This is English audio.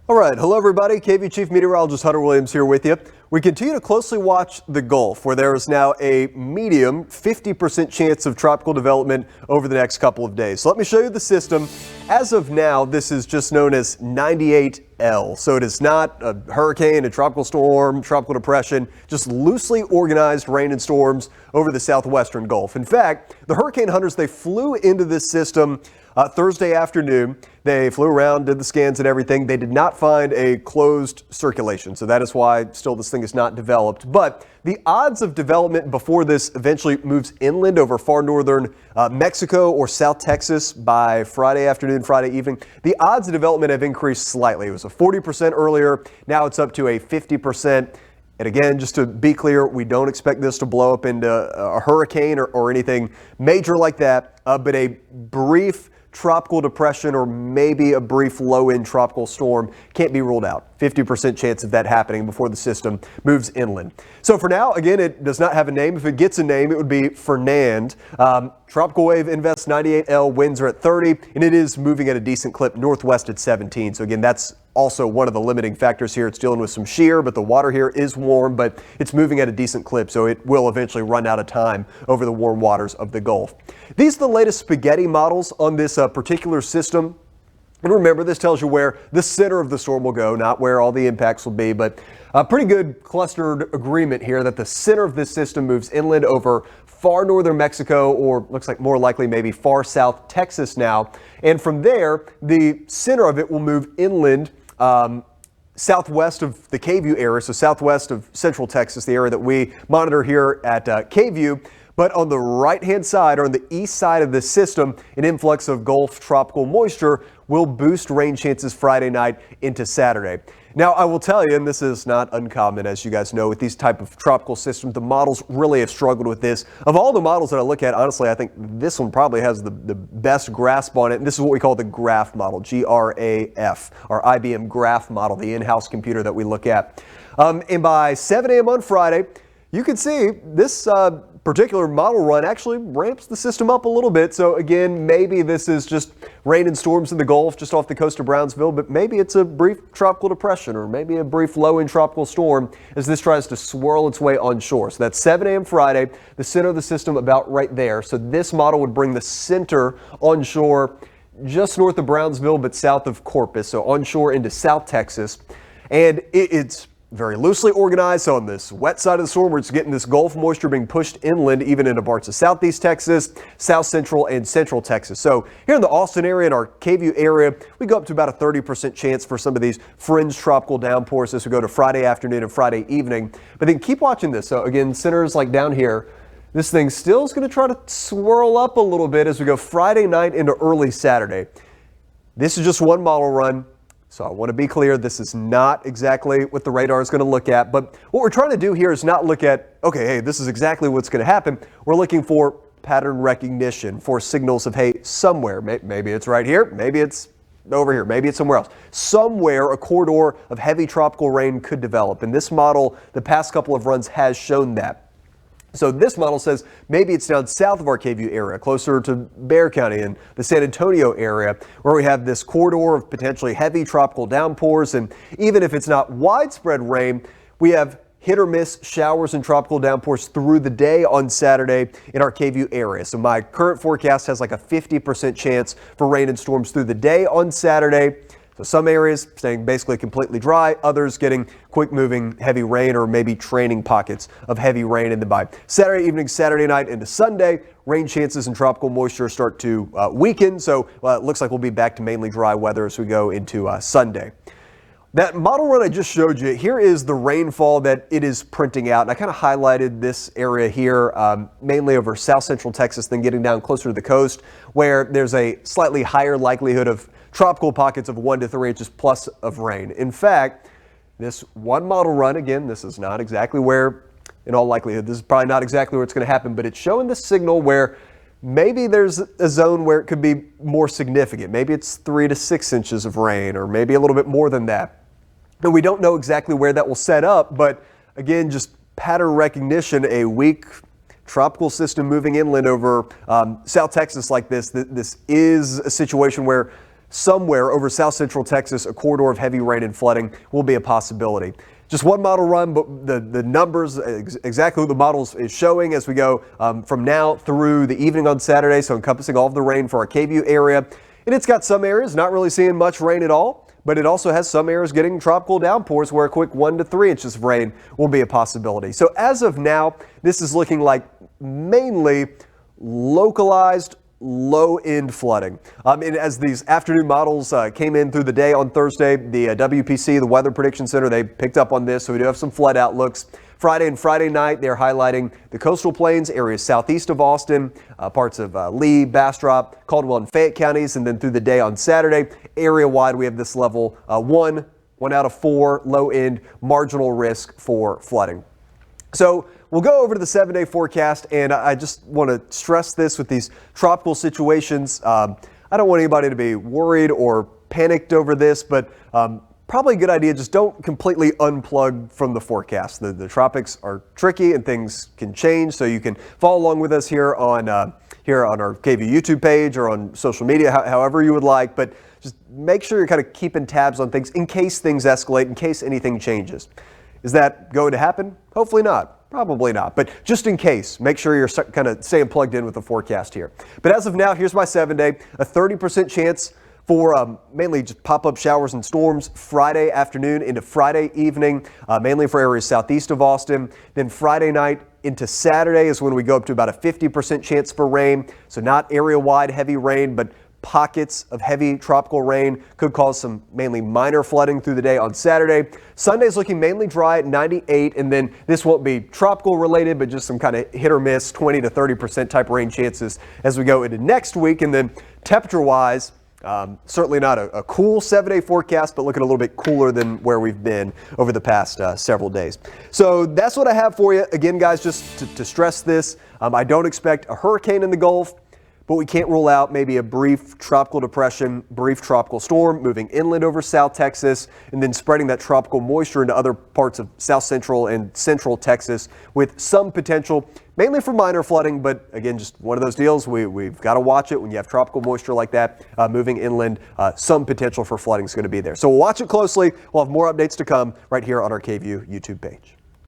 All right, hello everybody. KVUE Chief Meteorologist Hunter Williams here with you. We continue to closely watch the Gulf, where there is now a medium 50% chance of tropical development over the next couple of days. So let me show you the system. As of now, this is just known as 98L. So it is not a hurricane, a tropical storm, tropical depression, just loosely organized rain and storms over the southwestern Gulf. In fact, the hurricane hunters, they flew into this system Thursday afternoon. They flew around, did the scans and everything. They did not find a closed circulation, so that is why still this thing is not developed. But the odds of development before this eventually moves inland over far northern Mexico or South Texas by Friday afternoon, Friday evening, the odds of development have increased slightly. It was a 40% earlier. Now it's up to a 50%. And again, just to be clear, we don't expect this to blow up into a hurricane or anything major like that, but a brief tropical depression or maybe a brief low-end tropical storm can't be ruled out. 50% chance of that happening before the system moves inland. So for now, again, it does not have a name. If it gets a name, it would be Fernand. Tropical wave Invest 98L, winds are at 30, and it is moving at a decent clip northwest at 17. So again, that's also one of the limiting factors here. It's dealing with some shear, but the water here is warm, but it's moving at a decent clip, so it will eventually run out of time over the warm waters of the Gulf. These are the latest spaghetti models on this particular system. And remember, this tells you where the center of the storm will go, not where all the impacts will be, but a pretty good clustered agreement here that the center of this system moves inland over far northern Mexico, or looks like more likely maybe far south Texas now. And from there, the center of it will move inland southwest of the KVUE area, so southwest of central Texas, the area that we monitor here at KVUE. But on the right-hand side, or on the east side of this system, an influx of Gulf tropical moisture will boost rain chances Friday night into Saturday. Now, I will tell you, and this is not uncommon, as you guys know, with these type of tropical systems, the models really have struggled with this. Of all the models that I look at, honestly, I think this one probably has the best grasp on it. And this is what we call the graph model, GRAF, our IBM graph model, the in-house computer that we look at. And by 7 a.m. on Friday, you can see this particular model run actually ramps the system up a little bit. So again, maybe this is just rain and storms in the Gulf just off the coast of Brownsville, but maybe it's a brief tropical depression or maybe a brief low-end tropical storm as this tries to swirl its way onshore. So that's 7 a.m. Friday, the center of the system about right there. So this model would bring the center onshore just north of Brownsville, but south of Corpus, so onshore into South Texas. And it's very loosely organized, so on this wet side of the storm, we're just getting this Gulf moisture being pushed inland, even into parts of southeast Texas, south central, and central Texas. So here in the Austin area, in our KVUE area, we go up to about a 30% chance for some of these fringe tropical downpours as we go to Friday afternoon and Friday evening. But then keep watching this. So again, centers like down here, this thing still is going to try to swirl up a little bit as we go Friday night into early Saturday. This is just one model run. So I want to be clear, this is not exactly what the radar is going to look at, but what we're trying to do here is not look at, okay, hey, this is exactly what's going to happen. We're looking for pattern recognition, for signals of, hey, somewhere, maybe it's right here, maybe it's over here, maybe it's somewhere else. Somewhere a corridor of heavy tropical rain could develop, and this model, the past couple of runs, has shown that. So this model says maybe it's down south of our KVUE area, closer to Bexar County and the San Antonio area, where we have this corridor of potentially heavy tropical downpours. And even if it's not widespread rain, we have hit or miss showers and tropical downpours through the day on Saturday in our KVUE area. So my current forecast has like a 50% chance for rain and storms through the day on Saturday. So some areas staying basically completely dry, others getting quick moving heavy rain or maybe training pockets of heavy rain. And then by Saturday evening, Saturday night into Sunday, rain chances and tropical moisture start to weaken. So it looks like we'll be back to mainly dry weather as we go into Sunday. That model run I just showed you, here is the rainfall that it is printing out. And I kind of highlighted this area here, mainly over south central Texas, then getting down closer to the coast, where there's a slightly higher likelihood of tropical pockets of 1 to 3 inches plus of rain. In fact, this one model run, again, this is not exactly where, in all likelihood, this is probably not exactly where it's going to happen, but it's showing the signal where maybe there's a zone where it could be more significant. Maybe it's 3 to 6 inches of rain, or maybe a little bit more than that. And we don't know exactly where that will set up, but again, just pattern recognition, a weak tropical system moving inland over South Texas like this, this is a situation where somewhere over south central Texas, a corridor of heavy rain and flooding will be a possibility. Just one model run, but the numbers, exactly what the models is showing as we go from now through the evening on Saturday, so encompassing all of the rain for our KVUE area. And it's got some areas not really seeing much rain at all, but it also has some areas getting tropical downpours where a quick 1 to 3 inches of rain will be a possibility. So as of now, this is looking like mainly localized low-end flooding. And as these afternoon models came in through the day on Thursday, the WPC, the Weather Prediction Center, they picked up on this, so we do have some flood outlooks. Friday and Friday night, they're highlighting the coastal plains, areas southeast of Austin, parts of Lee, Bastrop, Caldwell, and Fayette counties, and then through the day on Saturday, area-wide, we have this level 1 out of 4, low-end, marginal risk for flooding. So we'll go over to the 7-day forecast, and I just want to stress this with these tropical situations. I don't want anybody to be worried or panicked over this, but probably a good idea, just don't completely unplug from the forecast. The tropics are tricky and things can change, so you can follow along with us here on our KVUE YouTube page or on social media, however you would like, but just make sure you're kind of keeping tabs on things in case things escalate, in case anything changes. Is that going to happen? Hopefully not. Probably not. But just in case, make sure you're kind of staying plugged in with the forecast here. But as of now, here's my 7-day. A 30% chance for mainly just pop-up showers and storms Friday afternoon into Friday evening, mainly for areas southeast of Austin. Then Friday night into Saturday is when we go up to about a 50% chance for rain. So not area-wide heavy rain, but pockets of heavy tropical rain could cause some mainly minor flooding through the day on Saturday. Sunday's looking mainly dry at 98, and then this won't be tropical related, but just some kind of hit or miss 20 to 30% type rain chances as we go into next week. And then temperature-wise, certainly not a cool 7-day forecast, but looking a little bit cooler than where we've been over the past several days. So that's what I have for you. Again, guys, just to stress this, I don't expect a hurricane in the Gulf, but we can't rule out maybe a brief tropical depression, brief tropical storm moving inland over South Texas, and then spreading that tropical moisture into other parts of South Central and Central Texas with some potential, mainly for minor flooding. But again, just one of those deals. We've got to watch it when you have tropical moisture like that moving inland. Some potential for flooding is going to be there. So we'll watch it closely. We'll have more updates to come right here on our KVUE YouTube page.